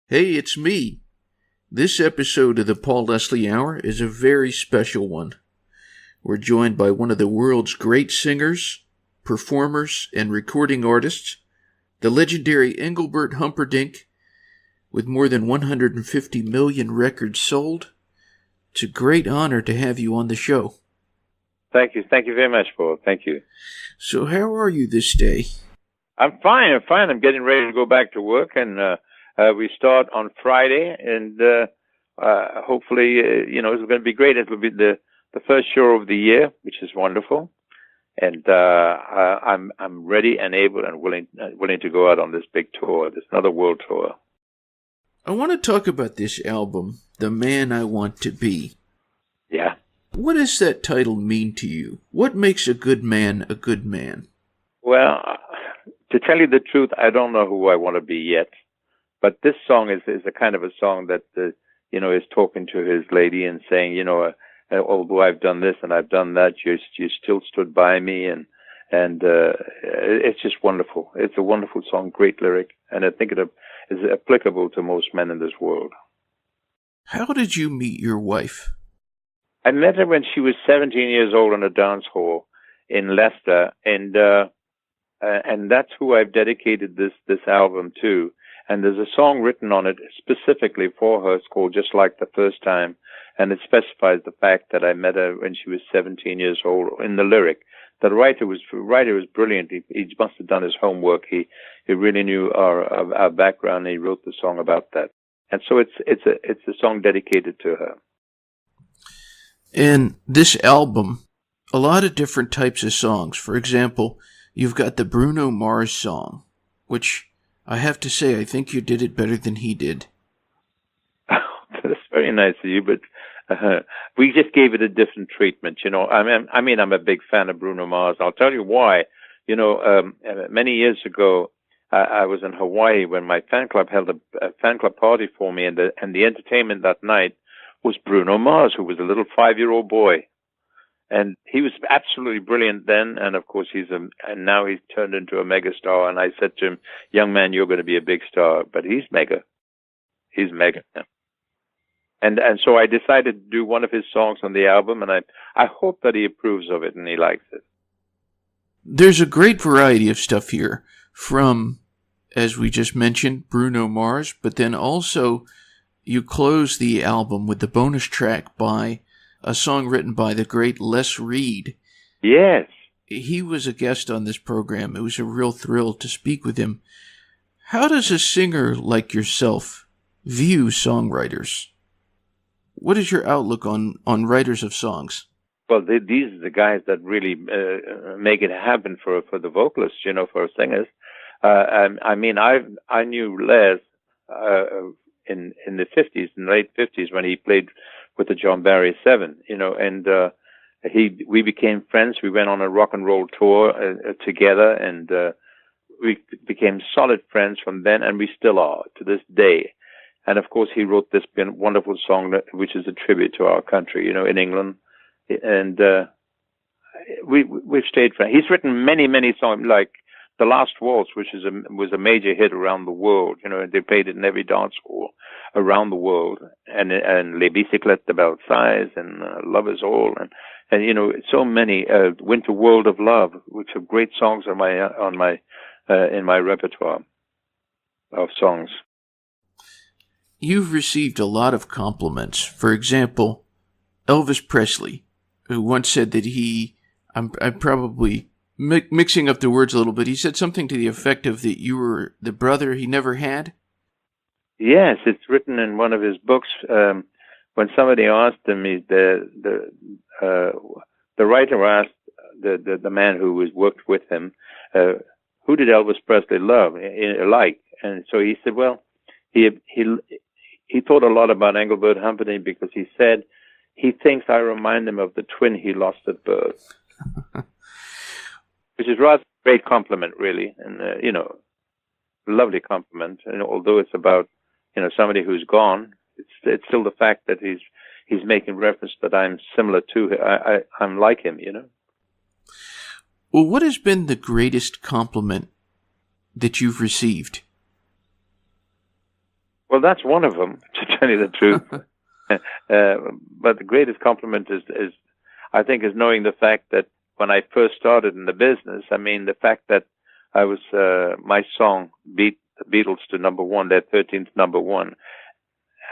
Hey, it's me. This episode of the Paul Leslie Hour is a very special one. We're joined by one of the world's great singers, performers, and recording artists, the legendary Engelbert Humperdinck, with more than 150 million records sold. It's a great honor to have you on the show. Thank you. Thank you very much, Paul. Thank you. So how are you this day? I'm fine. I'm getting ready to go back to work, and we start on Friday, and hopefully, it's going to be great. It will be the first show of the year, which is wonderful, and I'm ready and able and willing to go out on this big tour, this another world tour. I want to talk about this album, The Man I Want to Be. Yeah. What does that title mean to you? What makes a good man a good man? Well, to tell you the truth, I don't know who I want to be yet. But this song is a kind of a song that, is talking to his lady and saying, although I've done this and I've done that, you still stood by me. And it's just wonderful. It's a wonderful song, great lyric. And I think it is applicable to most men in this world. How did you meet your wife? I met her when she was 17 years old in a dance hall in Leicester. And that's who I've dedicated this album to. And there's a song written on it specifically for her. It's called Just Like the First Time. And it specifies the fact that I met her when she was 17 years old in the lyric. The writer was brilliant. He must have done his homework. He really knew our background, and he wrote the song about that. And so it's a song dedicated to her. And this album, a lot of different types of songs. For example, you've got the Bruno Mars song, which I have to say, I think you did it better than he did. That's very nice of you, but we just gave it a different treatment. I'm a big fan of Bruno Mars. I'll tell you why. Many years ago, I was in Hawaii when my fan club held a fan club party for me, and the entertainment that night was Bruno Mars, who was a little 5-year-old boy. And he was absolutely brilliant then, and of course and now he's turned into a mega star. And I said to him, "Young man, you're going to be a big star." But he's mega. He's mega. And so I decided to do one of his songs on the album, and I hope that he approves of it and he likes it. There's a great variety of stuff here, from, as we just mentioned, Bruno Mars, but then also you close the album with the bonus track by a song written by the great Les Reed. Yes. He was a guest on this program. It was a real thrill to speak with him. How does a singer like yourself view songwriters? What is your outlook on writers of songs? Well, these are the guys that really make it happen for the vocalists, for singers. I knew Les in the 50s, in the late 50s, when he played with the John Barry 7, and we became friends. We went on a rock and roll tour together, and we became solid friends from then, and we still are to this day. And of course, he wrote this wonderful song, which is a tribute to our country, in England, and we've stayed friends. He's written many, many songs, like The Last Waltz, which was a major hit around the world. They played it in every dance hall around the world, and Les Bicyclettes de Belsailles, and Love Is All, and so many. Winter World of Love, which are great songs in my repertoire of songs. You've received a lot of compliments. For example, Elvis Presley, who once said that I'm probably mixing up the words a little bit. He said something to the effect of that you were the brother he never had. Yes, it's written in one of his books. When somebody asked him, the writer asked the man who was worked with him, who did Elvis Presley like? And so he said, well, he thought a lot about Engelbert Humperdinck, because he said he thinks I remind him of the twin he lost at birth. Which is rather a great compliment, really, and lovely compliment. And although it's about somebody who's gone, it's still the fact that he's making reference that I'm similar to him. I'm like him, Well, what has been the greatest compliment that you've received? Well, that's one of them, to tell you the truth. But the greatest compliment is, I think, is knowing the fact that when I first started in the business, I mean, the fact that I was, my song beat the Beatles to number one, their 13th number one,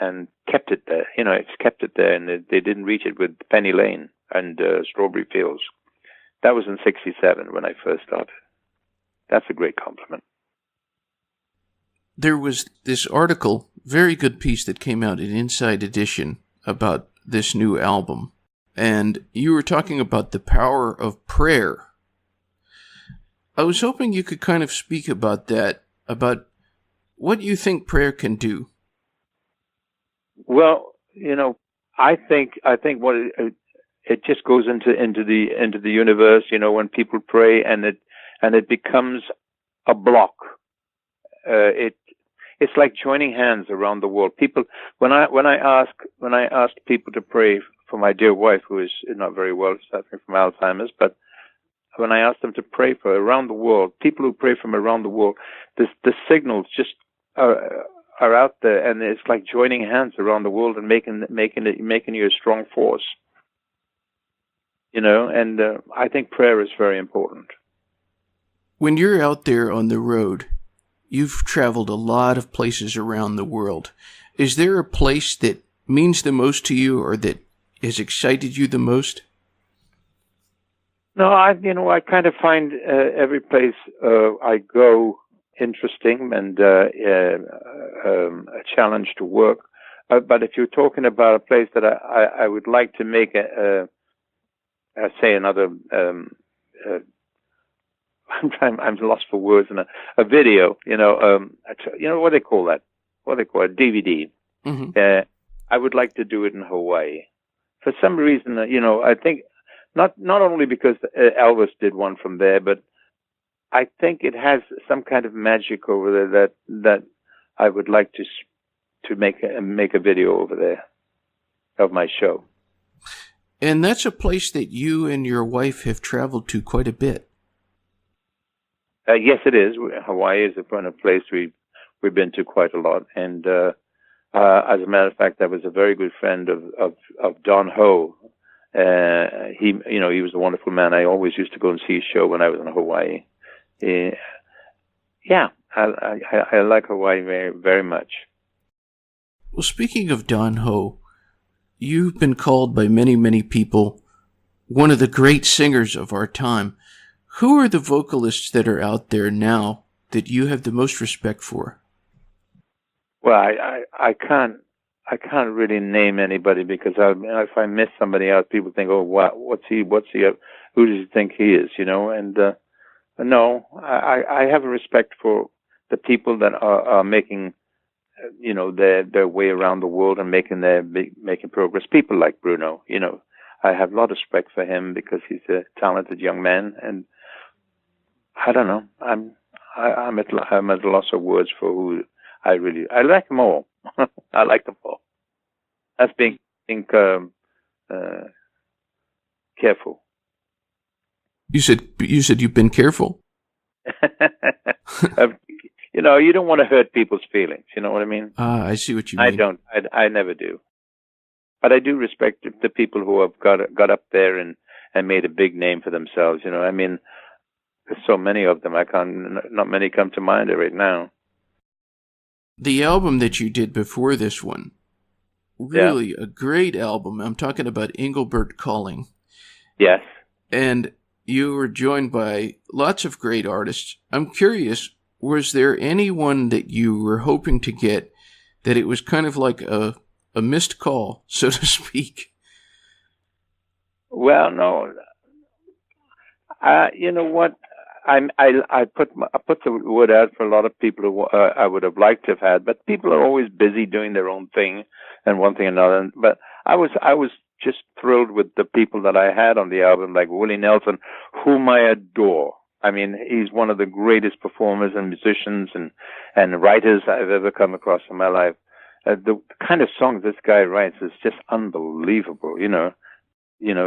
and kept it there. You know, it's kept it there, and they didn't reach it with Penny Lane and Strawberry Fields. That was in '67 when I first started. That's a great compliment. There was this article, very good piece that came out in Inside Edition about this new album. And you were talking about the power of prayer. I was hoping you could kind of speak about that, about what you think prayer can do. Well, you know, I think what it just goes into the universe. You know, when people pray and it becomes a block. It's like joining hands around the world. People, when I asked people to pray for my dear wife, who is not very well, suffering from Alzheimer's, but when I asked them to pray for around the world, people who pray from around the world, the signals just are out there, and it's like joining hands around the world and making you a strong force. You know, and I think prayer is very important. When you're out there on the road, you've traveled a lot of places around the world. Is there a place that means the most to you, or that has excited you the most? No, I kind of find every place I go interesting and a challenge to work. But if you're talking about a place that I would like to make another. I'm lost for words. And a video, you know what they call that? What they call it? DVD. Mm-hmm. I would like to do it in Hawaii. For some reason, I think not only because Elvis did one from there, but I think it has some kind of magic over there that I would like to make a video over there of my show. And that's a place that you and your wife have traveled to quite a bit. Yes, it is. Hawaii is a place we've been to quite a lot, and as a matter of fact, I was a very good friend of Don Ho. He was a wonderful man. I always used to go and see his show when I was in Hawaii. Yeah, I like Hawaii very, very much. Well, speaking of Don Ho, you've been called by many, many people one of the great singers of our time. Who are the vocalists that are out there now that you have the most respect for? Well, I can't really name anybody, because if I miss somebody out, people think, oh, what's he? Who does he think he is? You know, and no, I have a respect for the people that are making, their way around the world and making progress. People like Bruno, I have a lot of respect for him because he's a talented young man, and I don't know. I'm at a loss of words for who I like them all. I like them all. That's being careful. You said you've been careful. You don't want to hurt people's feelings. You know what I mean? I see what you mean. I don't. I never do. But I do respect the people who have got up there and made a big name for themselves. You know, I mean, there's so many of them. Not many come to mind right now. The album that you did before this one, really a great album. I'm talking about Engelbert Calling. Yes. And you were joined by lots of great artists. I'm curious, was there anyone that you were hoping to get that it was kind of like a missed call, so to speak? Well, no. You know what? I put the word out for a lot of people who I would have liked to have had, but people are always busy doing their own thing and one thing or another. But I was just thrilled with the people that I had on the album, like Willie Nelson, whom I adore. I mean, he's one of the greatest performers and musicians and writers I've ever come across in my life. The kind of songs this guy writes is just unbelievable,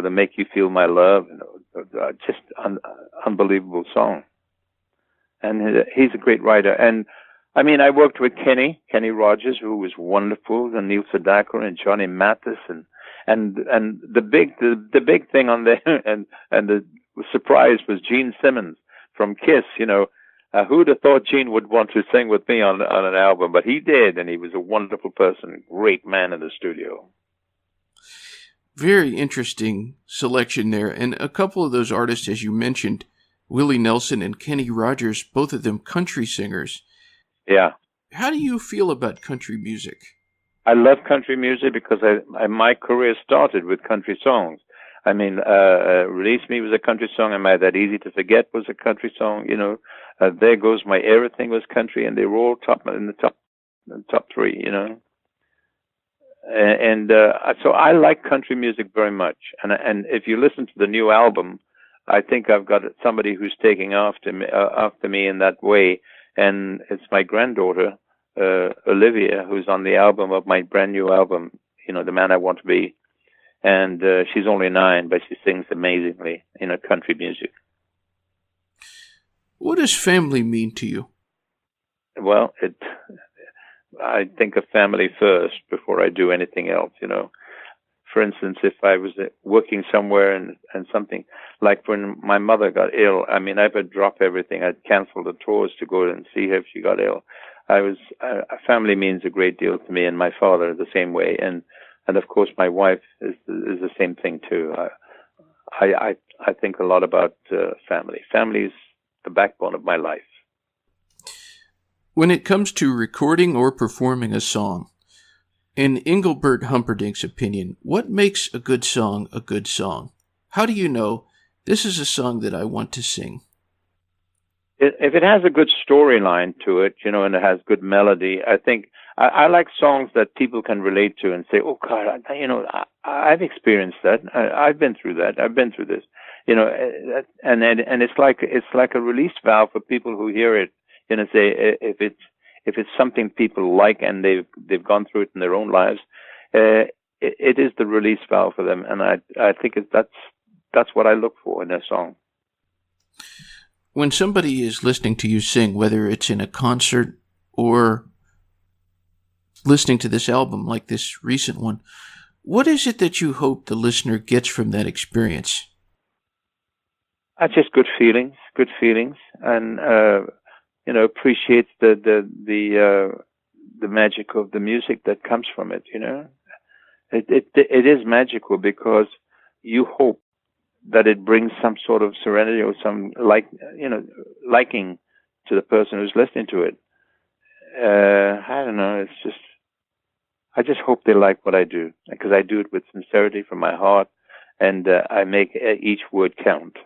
to make you feel my love, just unbelievable song. And he's a great writer. And I mean, I worked with Kenny Rogers, who was wonderful, and Neil Sedaka and Johnny Mathis, and the big thing on there, and the surprise was Gene Simmons from Kiss. Who'd have thought Gene would want to sing with me on an album? But he did, and he was a wonderful person, great man in the studio. Very interesting selection there. And a couple of those artists, as you mentioned, Willie Nelson and Kenny Rogers, both of them country singers. Yeah. How do you feel about country music? I love country music because my career started with country songs. I mean, Release Me was a country song. Am I That Easy to Forget was a country song. There Goes My Everything was country, and they were all in the top three. So I like country music very much. And if you listen to the new album, I think I've got somebody who's taking after me in that way, and it's my granddaughter, Olivia, who's on the album of my brand new album, The Man I Want to Be. And she's only 9, but she sings amazingly in country music. What does family mean to you? Well, I think of family first before I do anything else. For instance, if I was working somewhere and something, like when my mother got ill, I mean, I would drop everything. I'd cancel the tours to go and see her if she got ill. Family means a great deal to me, and my father the same way. And of course, my wife is the same thing too. I think a lot about family. Family is the backbone of my life. When it comes to recording or performing a song, in Engelbert Humperdinck's opinion, what makes a good song a good song? How do you know this is a song that I want to sing? If it has a good storyline to it, and it has good melody, I think I like songs that people can relate to and say, "Oh God, I've experienced that. I've been through that. I've been through this." And it's like a release valve for people who hear it. Say if it's something people like and they've gone through it in their own lives, it is the release valve for them. And I think that's what I look for in a song. When somebody is listening to you sing, whether it's in a concert or listening to this album like this recent one, what is it that you hope the listener gets from that experience? Just good feelings, and appreciates the magic of the music that comes from it. It is magical because you hope that it brings some sort of serenity or some liking to the person who's listening to it. I don't know. I just hope they like what I do, because I do it with sincerity from my heart, and I make each word count.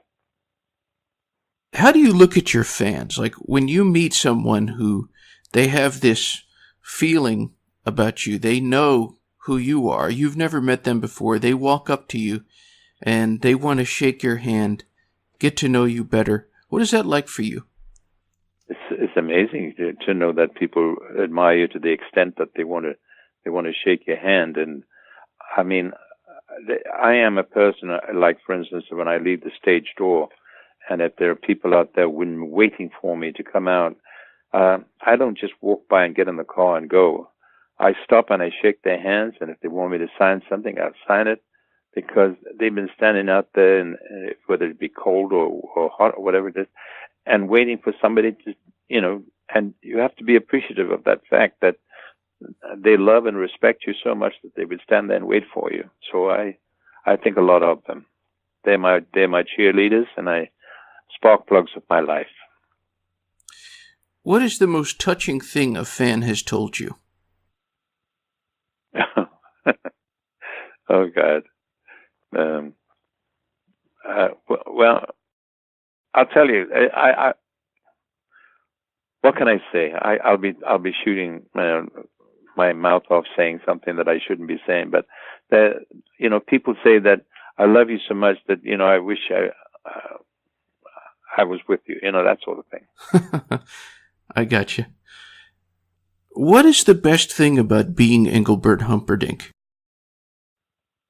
How do you look at your fans? Like when you meet someone who they have this feeling about you, they know who you are. You've never met them before. They walk up to you and they want to shake your hand, get to know you better. What is that like for you? It's amazing to know that people admire you to the extent that they want to shake your hand. And I mean, I am a person, like, for instance, when I leave the stage door, and if there are people out there waiting for me to come out, I don't just walk by and get in the car and go. I stop and I shake their hands, and if they want me to sign something, I'll sign it, because they've been standing out there, and whether it be cold or hot or whatever it is, and waiting for somebody to, and you have to be appreciative of that fact that they love and respect you so much that they would stand there and wait for you. So I think a lot of them. They're my cheerleaders, and spark plugs of my life. What is the most touching thing a fan has told you? Oh God. Well, I'll tell you. What can I say? I'll be shooting my mouth off saying something that I shouldn't be saying. But people say that I love you so much that I wish I was with you. That sort of thing. I got you. What is the best thing about being Engelbert Humperdinck?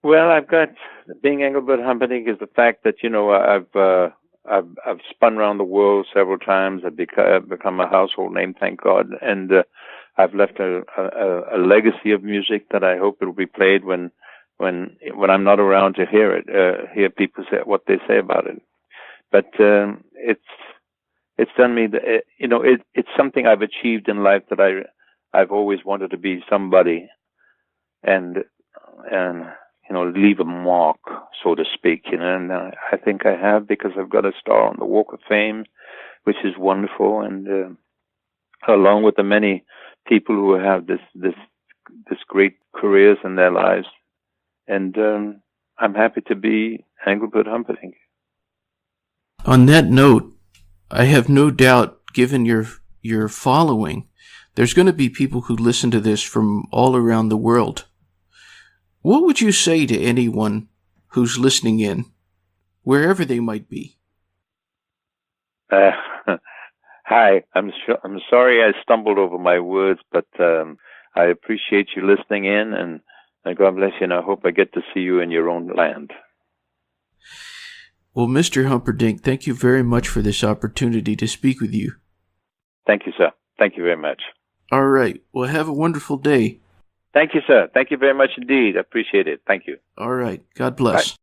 Well, being Engelbert Humperdinck is the fact that I've spun around the world several times. I've become a household name, thank God, and I've left a legacy of music that I hope it will be played when I'm not around to hear it. Hear people say what they say about it. But it's done me. It's something I've achieved in life that I've always wanted to be somebody, and leave a mark, so to speak. And I think I have, because I've got a star on the Walk of Fame, which is wonderful, and along with the many people who have this great careers in their lives, and I'm happy to be Engelbert Humperdinck. On that note, I have no doubt, given your following, there's going to be people who listen to this from all around the world. What would you say to anyone who's listening in, wherever they might be? Hi, I'm sorry I stumbled over my words, but I appreciate you listening in, and God bless you, and I hope I get to see you in your own land. Well, Mr. Humperdinck, thank you very much for this opportunity to speak with you. Thank you, sir. Thank you very much. All right. Well, have a wonderful day. Thank you, sir. Thank you very much indeed. I appreciate it. Thank you. All right. God bless. Bye.